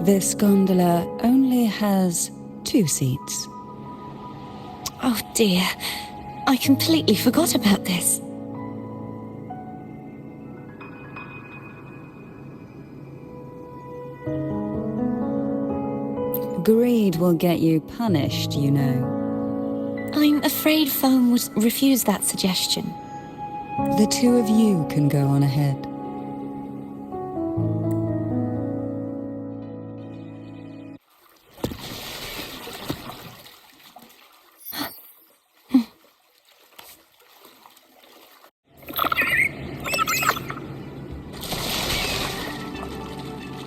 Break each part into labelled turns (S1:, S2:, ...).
S1: This gondola only has 2 seats.
S2: Oh dear, I completely forgot about this.
S1: Greed will get you punished, you know.
S2: I'm afraid Foam would refuse that suggestion.
S1: The 2 of you can go on ahead.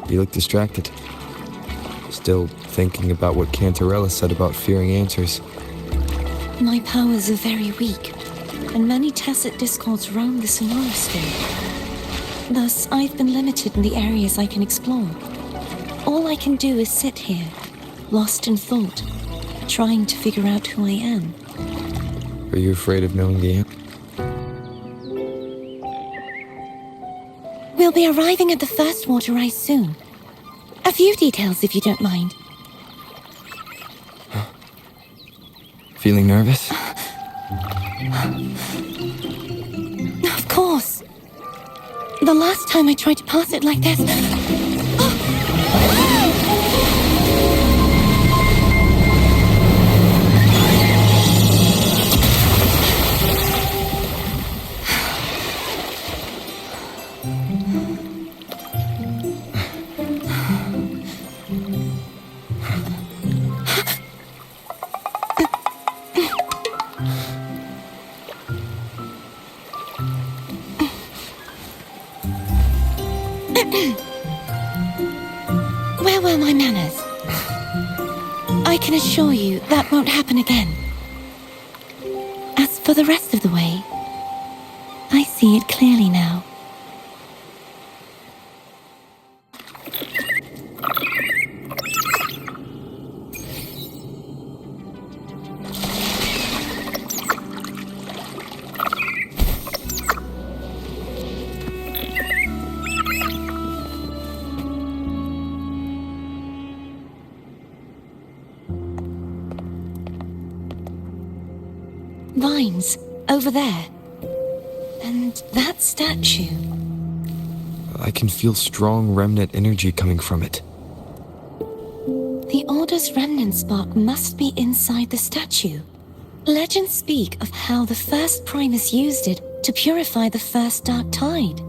S3: You look distracted. Still thinking about what Cantarella said about fearing answers.
S2: My powers are very weak, and many tacit discords roam the Sonora sphere. Thus, I've been limited in the areas I can explore. All I can do is sit here, lost in thought, trying to figure out who I am.
S3: Are you afraid of knowing the answer?
S2: We'll be arriving at the first water rise soon. A few details, if you don't mind.
S3: Feeling nervous?
S2: Of course. The last time I tried to pass it like this... Where were my manners? I can assure you that won't happen again. As for the rest of the way, I see it clearly now. Vines, over there. And that statue.
S3: I can feel strong remnant energy coming from it.
S2: The Order's remnant spark must be inside the statue. Legends speak of how the first Primus used it to purify the first dark tide.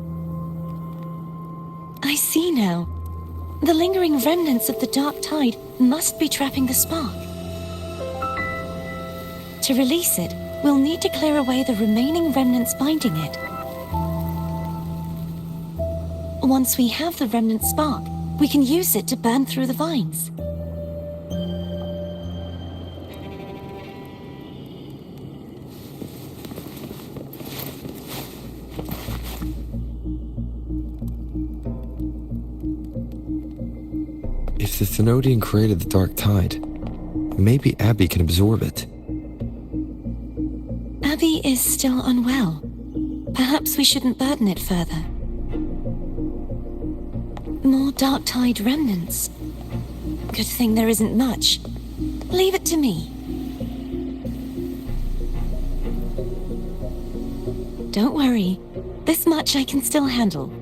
S2: I see now. The lingering remnants of the dark tide must be trapping the spark. To release it, we'll need to clear away the remaining remnants binding it. Once we have the remnant spark, we can use it to burn through the vines.
S3: If the Thenodian created the Dark Tide, maybe Abby can absorb it.
S2: Abby is still unwell. Perhaps we shouldn't burden it further. More Dark Tide remnants. Good thing there isn't much. Leave it to me. Don't worry. This much I can still handle.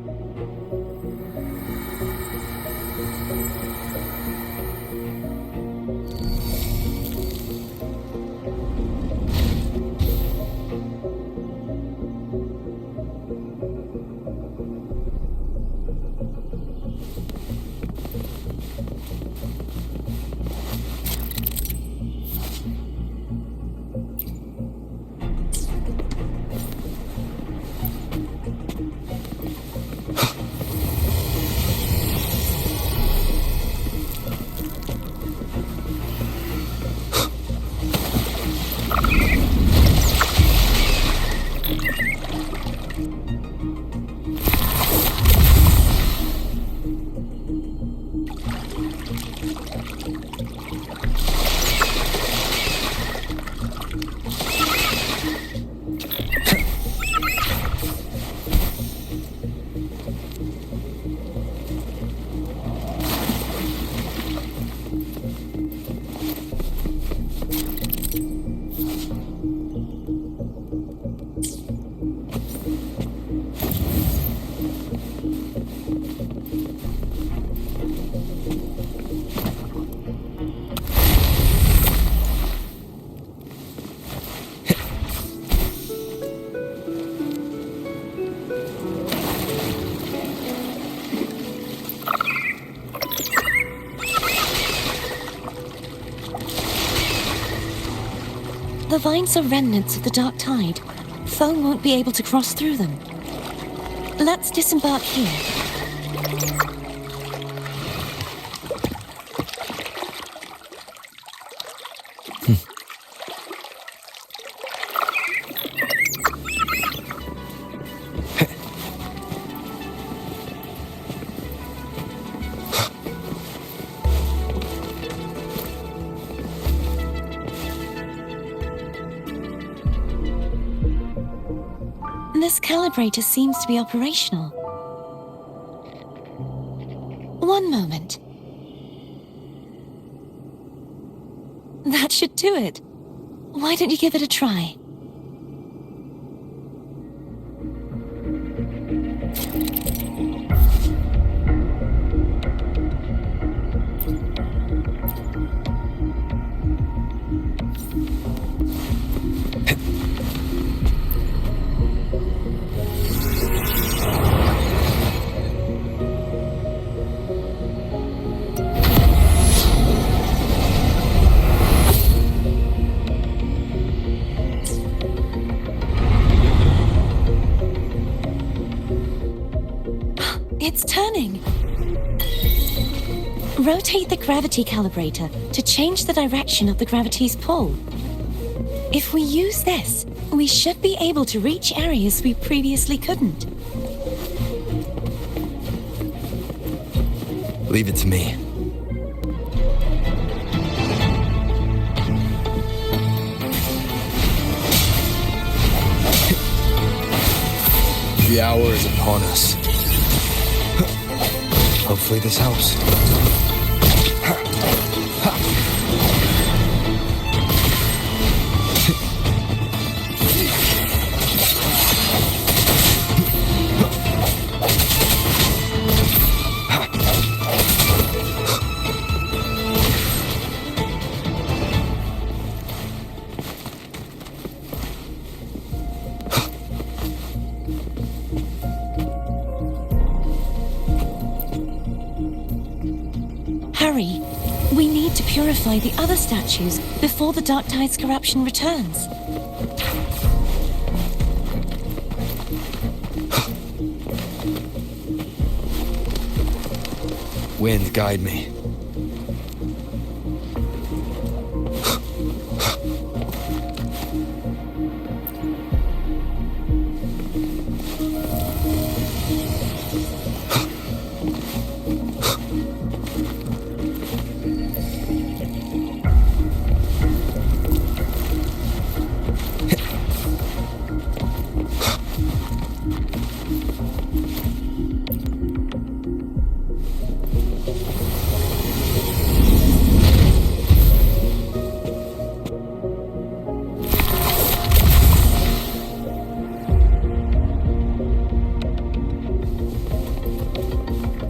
S2: The vines are remnants of the dark tide. Foam won't be able to cross through them. Let's disembark here. This calibrator seems to be operational. One moment. That should do it. Why don't you give it a try? It's turning. Rotate the gravity calibrator to change the direction of the gravity's pull. If we use this, we should be able to reach areas we previously couldn't.
S3: Leave it to me. The hour is upon us. Hopefully this helps.
S2: Hurry! We need to purify the other statues before the Dark Tide's corruption returns.
S3: Wind, guide me.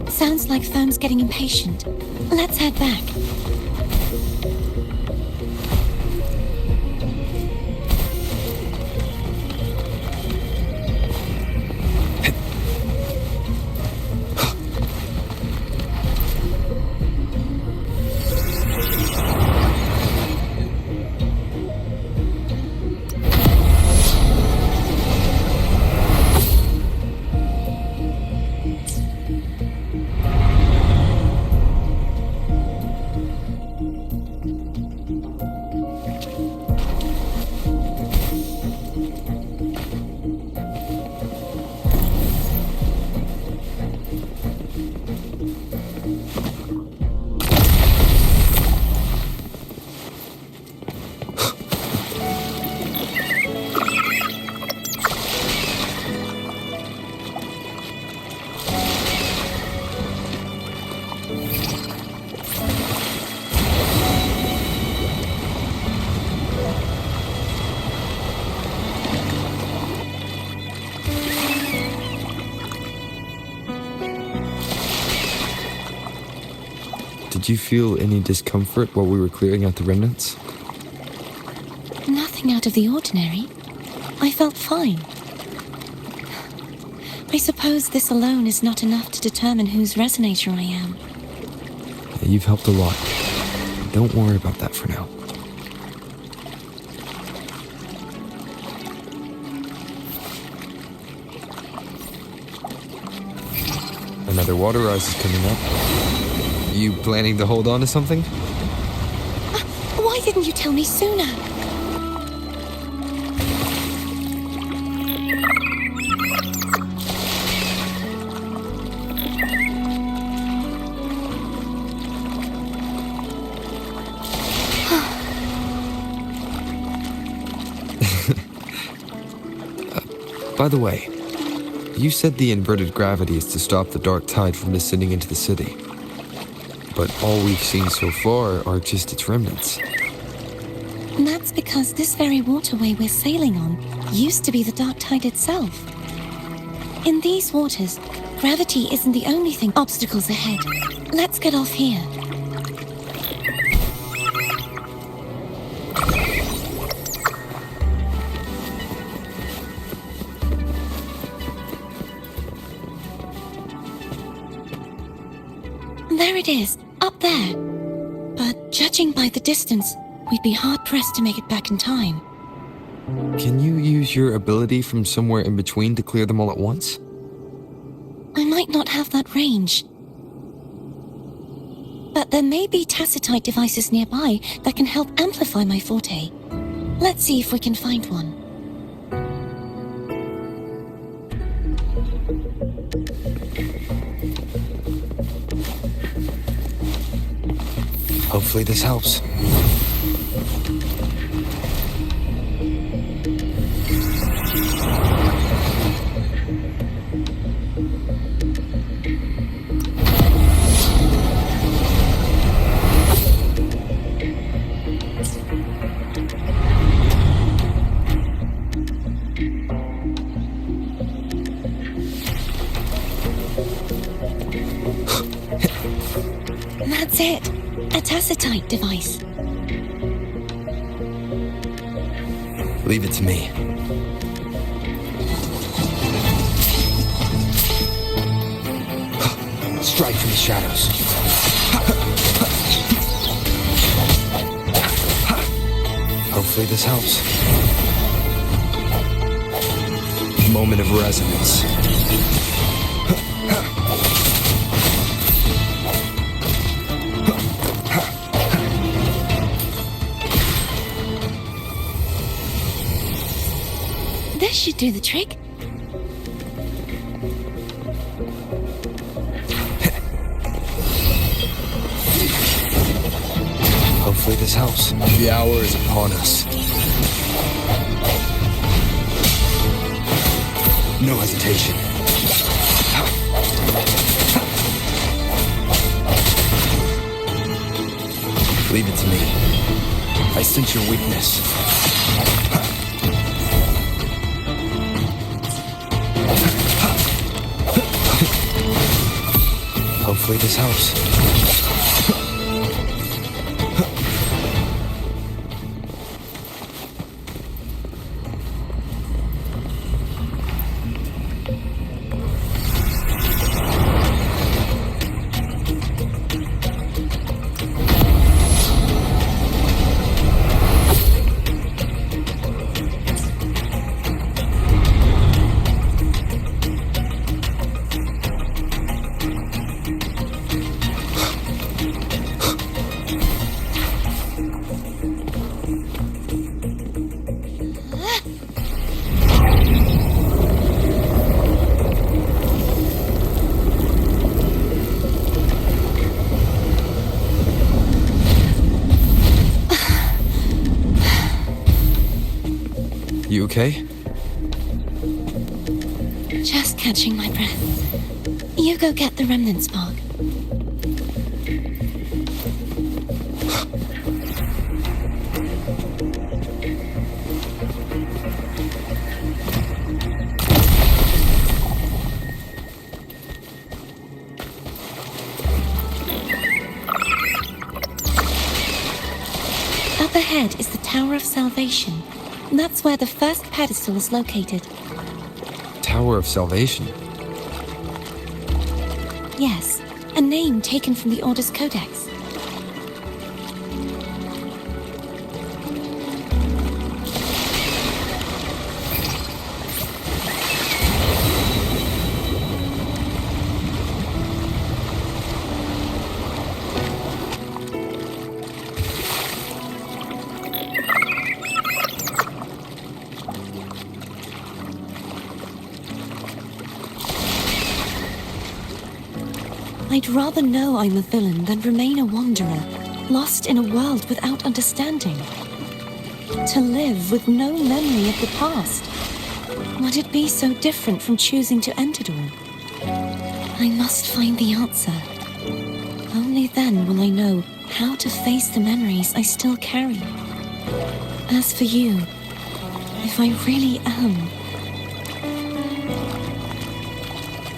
S2: Sounds like Foam's getting impatient. Let's head back. Did you feel any discomfort while we were clearing out the remnants? Nothing out of the ordinary. I felt fine. I suppose this alone is not enough to determine whose resonator I am.
S3: You've helped a lot. Don't worry about that for now. Another water rise is coming up. You planning to hold on to something?
S2: Why didn't you tell me sooner?
S3: By the way, you said the inverted gravity is to stop the dark tide from descending into the city. But all we've seen so far are just its remnants.
S2: And that's because this very waterway we're sailing on used to be the dark tide itself. In these waters, gravity isn't the only thing obstacles ahead. Let's get off here. There it is, up there. But judging by the distance, we'd be hard-pressed to make it back in time.
S3: Can you use your ability from somewhere in between to clear them all at once?
S2: I might not have that range. But there may be tacitite devices nearby that can help amplify my forte. Let's see if we can find one.
S3: Hopefully this helps.
S2: That's it. A tacitite device.
S3: Leave it to me. Strike from the shadows. Hopefully this helps. Moment of resonance.
S2: This should do the trick.
S3: Hopefully this helps. The hour is upon us. No hesitation. Leave it to me. I sense your weakness. Hopefully this helps. You okay?
S2: Just catching my breath. You go get the remnant spark. Up ahead is the Tower of Salvation. That's where the first pedestal is located.
S3: Tower of Salvation?
S2: Yes, a name taken from the Order's Codex. I'd rather know I'm a villain than remain a wanderer, lost in a world without understanding. To live with no memory of the past. Would it be so different from choosing to end it all? I must find the answer. Only then will I know how to face the memories I still carry. As for you, if I really am...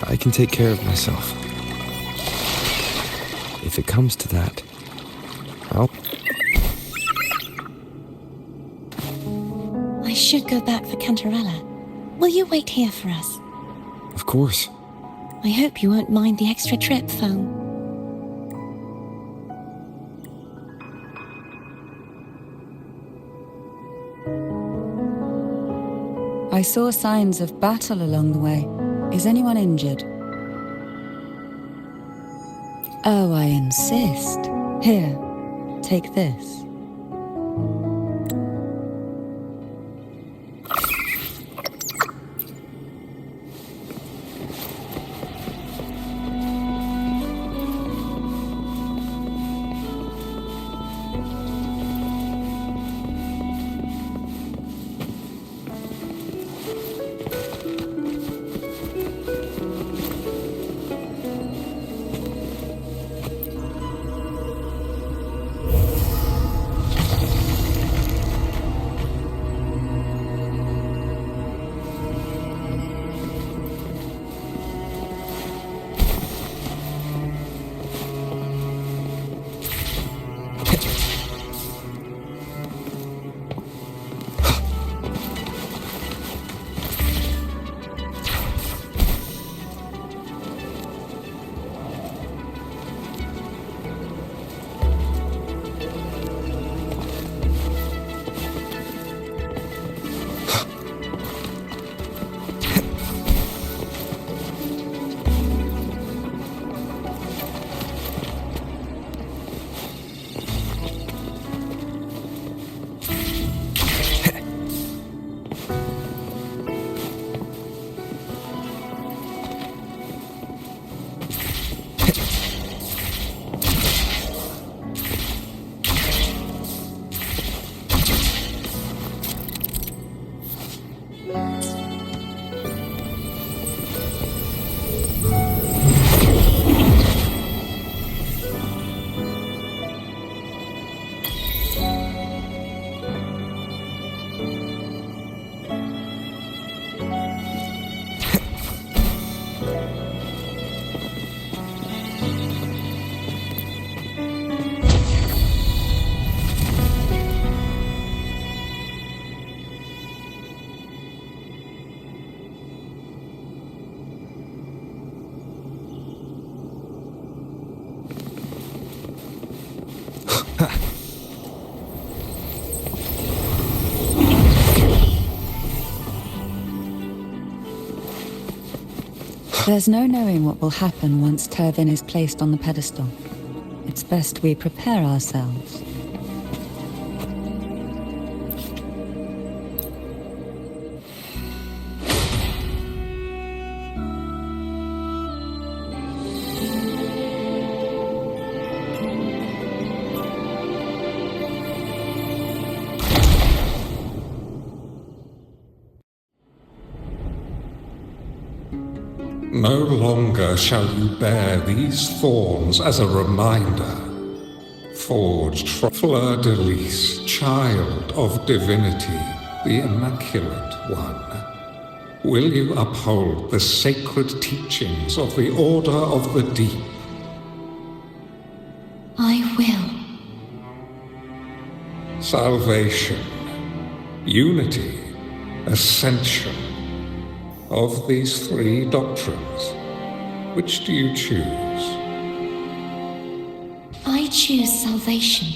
S3: I can take care of myself. If it comes to that, I'll...
S2: I should go back for Cantarella. Will you wait here for us?
S3: Of course.
S2: I hope you won't mind the extra trip, Foam.
S1: I saw signs of battle along the way. Is anyone injured? Oh, I insist. Here, take this. There's no knowing what will happen once Tervin is placed on the pedestal. It's best we prepare ourselves.
S4: No longer shall you bear these thorns as a reminder. Forged from Fleur-de-Lis, child of divinity, the Immaculate One. Will you uphold the sacred teachings of the Order of the Deep?
S2: I will.
S4: Salvation, unity, ascension. Of these three doctrines, which do you choose?
S2: I choose salvation.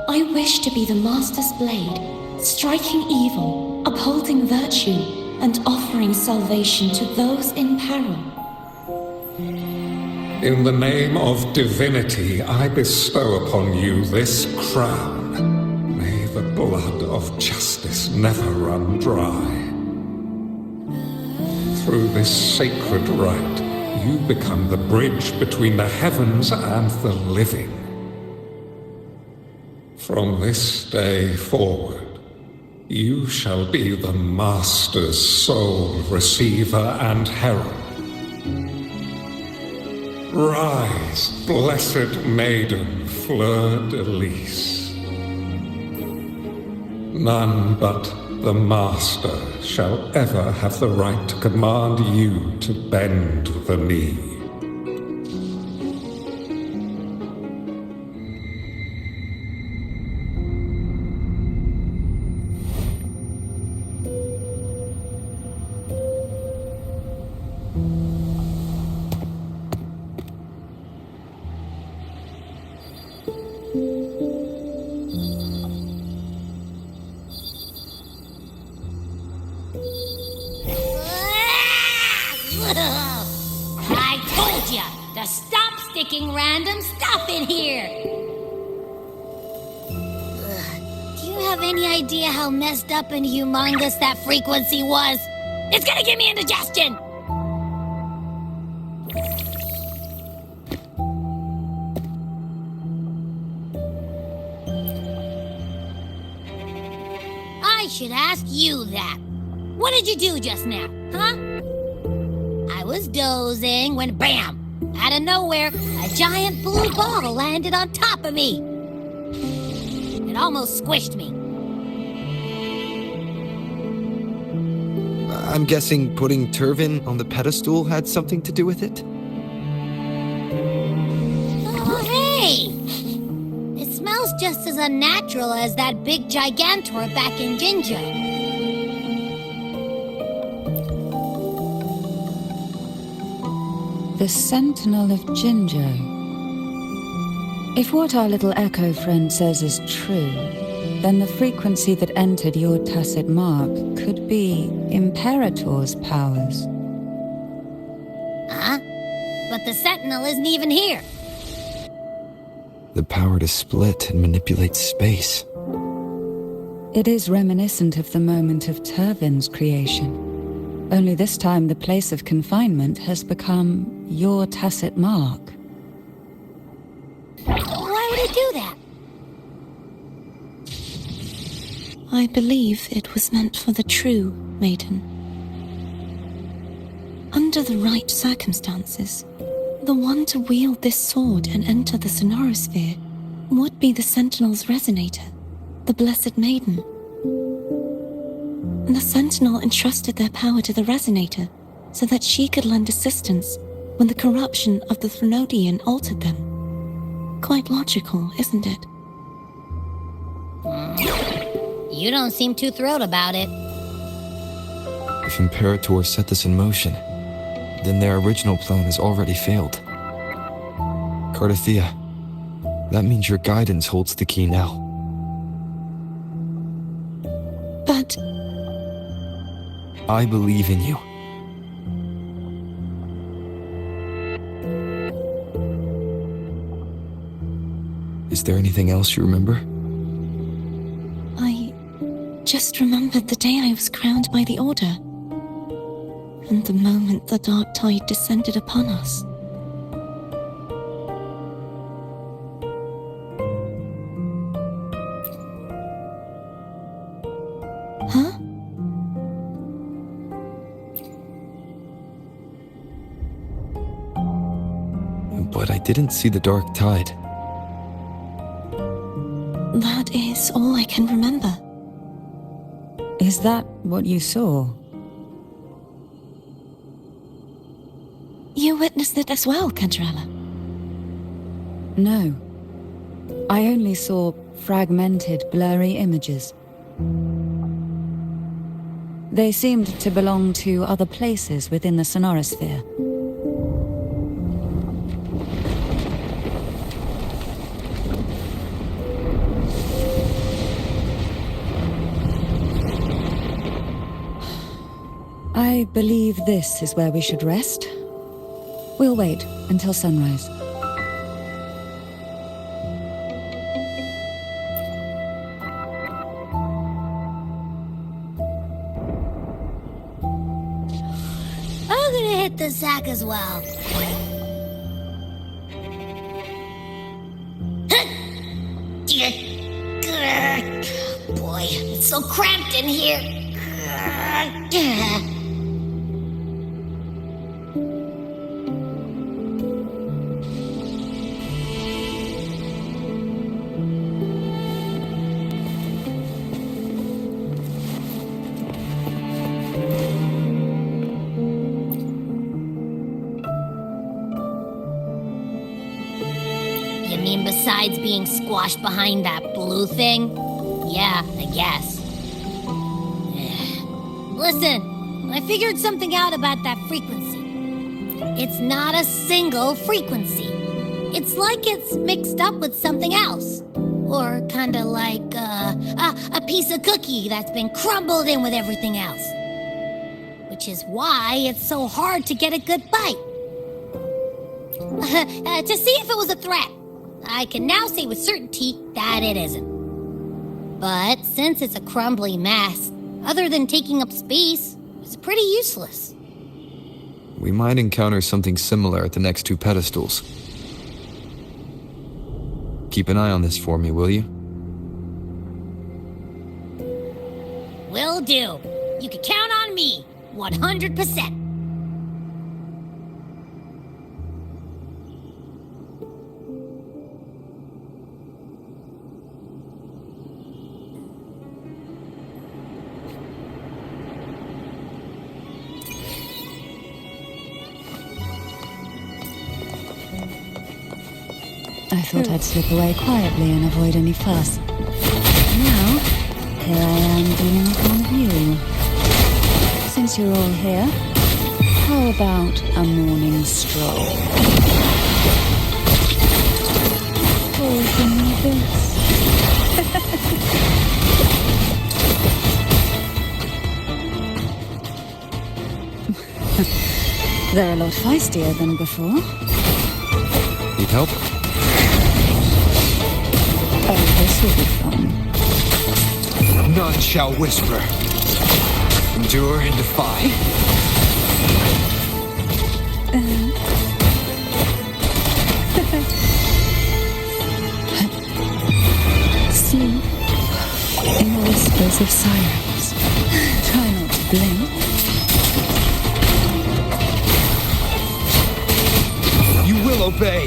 S2: I wish to be the Master's blade, striking evil, upholding virtue, and offering salvation to those in peril.
S4: In the name of divinity, I bestow upon you this crown. May the blood of justice never run dry. Through this sacred rite, you become the bridge between the heavens and the living. From this day forward, you shall be the Master's sole receiver and herald. Rise, blessed maiden fleur-de-lis. None but the Master shall ever have the right to command you to bend the knee.
S5: I told ya to stop sticking random stuff in here! Do you have any idea how messed up and humongous that frequency was? It's gonna give me indigestion! I should ask you that. What did you do just now, huh? I was dozing when BAM! Out of nowhere, a giant blue ball landed on top of me. It almost squished me.
S3: I'm guessing putting Turvin on the pedestal had something to do with it?
S5: Oh, hey! It smells just as unnatural as that big gigantor back in Jinjo.
S1: The Sentinel of Jinjo. If what our little echo friend says is true, then the frequency that entered your tacit mark could be Imperator's powers.
S5: Huh? But the Sentinel isn't even here.
S3: The power to split and manipulate space.
S1: It is reminiscent of the moment of Turvin's creation. Only this time the place of confinement has become your tacit mark.
S5: Why would he do that?
S2: I believe it was meant for the true maiden. Under the right circumstances, the one to wield this sword and enter the sonorosphere would be the Sentinel's resonator, the Blessed Maiden. The Sentinel entrusted their power to the resonator so that she could lend assistance when the corruption of the Threnodian altered them. Quite logical, isn't it?
S5: You don't seem too thrilled about it.
S3: If Imperator set this in motion, then their original plan has already failed. Carthethiya, that means your guidance holds the key now.
S2: But
S3: I believe in you. Is there anything else you remember?
S2: I just remembered the day I was crowned by the Order, and the moment the dark tide descended upon us. Huh?
S3: But I didn't see the dark tide.
S2: That is all I can remember.
S1: Is that what you saw?
S2: You witnessed it as well, Cantarella.
S1: No. I only saw fragmented, blurry images. They seemed to belong to other places within the sonorosphere. I believe this is where we should rest. We'll wait until sunrise.
S5: I'm gonna hit the the sack as well. Boy, it's so cramped in here. You mean besides being squashed behind that blue thing? Yeah, I guess. Listen, I figured something out about that frequency. It's not a single frequency. It's like it's mixed up with something else. Or kinda like a piece of cookie that's been crumbled in with everything else. Which is why it's so hard to get a good bite. To see if it was a threat. I can now say with certainty that it isn't. But since it's a crumbly mess, other than taking up space, it's pretty useless.
S3: We might encounter something similar at the next two pedestals. Keep an eye on this for me, will you?
S5: Will do. You can count on me, 100%.
S1: I thought I'd slip away quietly and avoid any fuss. Now, here I am dealing with one of you. Since you're all here, how about a morning stroll? Oh, give me this. They're a lot feistier than before.
S3: Need help?
S1: Oh, this will be fun.
S3: None shall whisper. Endure and defy.
S1: Sleep in the whispers of silence. Try not to blink.
S3: You will obey.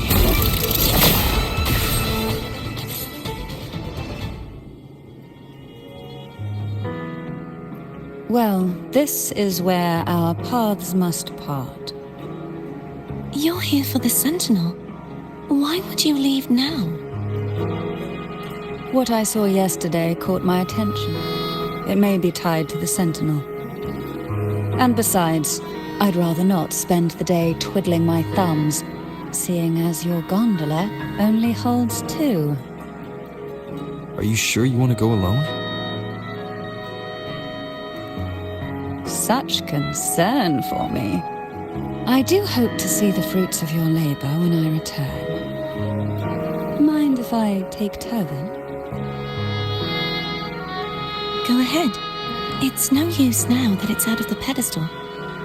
S1: Well, this is where our paths must part.
S2: You're here for the Sentinel. Why would you leave now?
S1: What I saw yesterday caught my attention. It may be tied to the Sentinel. And besides, I'd rather not spend the day twiddling my thumbs, seeing as your gondola only holds two.
S3: Are you sure you want to go alone?
S1: Such concern for me. I do hope to see the fruits of your labor when I return. Mind if I take Turvin?
S2: Go ahead. It's no use now that it's out of the pedestal.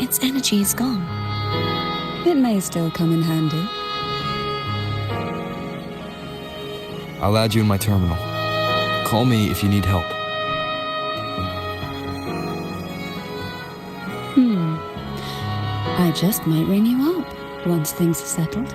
S2: Its energy is gone.
S1: It may still come in handy.
S3: I'll add you in my terminal. Call me if you need help.
S1: I just might ring you up once things are settled.